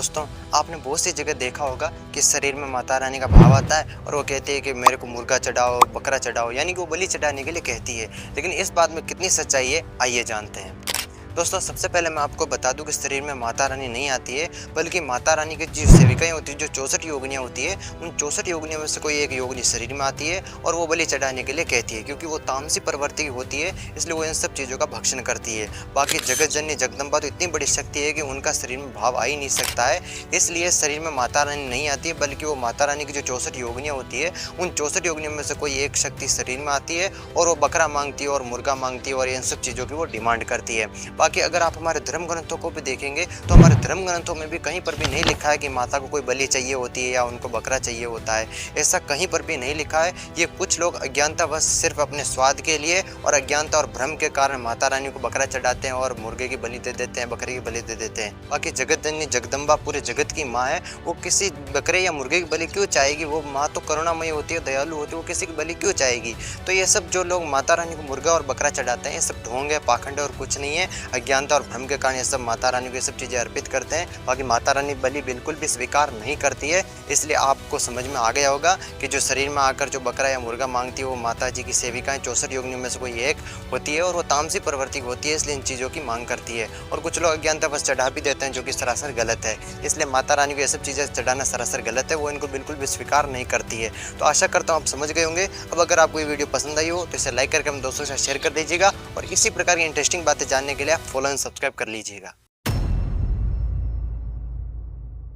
दोस्तों, आपने बहुत सी जगह देखा होगा कि शरीर में माता रानी का भाव आता है और वो कहती है कि मेरे को मुर्गा चढ़ाओ, बकरा चढ़ाओ, यानी कि वो बलि चढ़ाने के लिए कहती है। लेकिन इस बात में कितनी सच्चाई है, आइए जानते हैं। दोस्तों, सबसे पहले मैं आपको बता दूं कि शरीर में माता रानी नहीं आती है, बल्कि माता रानी की जो सेविकाएं होती है, जो 64 योगिनियां होती है, उन 64 योगिनियों में से कोई एक योगिनी शरीर में आती है और वो बलि चढ़ाने के लिए कहती है, क्योंकि वो तामसी प्रवृत्ति की होती है, इसलिए वो इन सब चीज़ों का भक्षण करती है। बाकी जगत जननी जगदम्बा तो इतनी बड़ी शक्ति है कि उनका शरीर में भाव आ ही नहीं सकता है, इसलिए शरीर में माता रानी नहीं आती है, बल्कि वो माता रानी की जो 64 योगिनियाँ होती है, उन 64 योगिनियों में से कोई एक शक्ति शरीर में आती है और वो बकरा मांगती है और मुर्गा मांगती है और इन सब चीज़ों की वो डिमांड करती है। बाकी अगर आप हमारे धर्म ग्रंथों को भी देखेंगे तो हमारे धर्म ग्रंथों में भी कहीं पर भी नहीं लिखा है कि माता को कोई बलि चाहिए होती है या उनको बकरा चाहिए होता है। ऐसा कहीं पर भी नहीं लिखा है। ये कुछ लोग अज्ञानतावश सिर्फ अपने स्वाद के लिए और अज्ञानता और भ्रम के कारण माता रानी को बकरा चढ़ाते हैं और मुर्गे की बलि दे देते हैं, बकरे की बलि दे देते हैं। बाकी जगत जननी जगदम्बा पूरे जगत की माँ है, वो किसी बकरे या मुर्गे की बलि क्यों चाहेगी? वो माँ तो करुणामयी होती है, दयालु होती है, वो किसी की बलि क्यों चाहेगी? तो ये सब जो लोग माता रानी को मुर्गा और बकरा चढ़ाते हैं, ये सब ढोंग है, पाखंड है और कुछ नहीं है। अज्ञानता और भ्रम के कारण ये सब माता रानी को ये सब चीज़ें अर्पित करते हैं। बाकी माता रानी बलि बिल्कुल भी स्वीकार नहीं करती है। इसलिए आपको समझ में आ गया होगा कि जो शरीर में आकर जो बकरा या मुर्गा मांगती है, वो माता जी की सेविकाएं 64 योगिनियों में से कोई एक होती है और वो तामसी प्रवृत्ति होती है, इसलिए इन चीज़ों की मांग करती है। और कुछ लोग अज्ञानता बस चढ़ा भी देते हैं, जो कि सरासर गलत है। इसलिए माता रानी को ये सब चीज़ें चढ़ाना सरासर गलत है, वो इनको बिल्कुल भी स्वीकार नहीं करती है। तो आशा करता हूँ आप समझ गए होंगे। अब अगर आपको ये वीडियो पसंद आई हो तो इसे लाइक करके हम दोस्तों के साथ शेयर कर दीजिएगा और इसी प्रकार की इंटरेस्टिंग बातें जानने के लिए आप फॉलो एंड सब्सक्राइब कर लीजिएगा।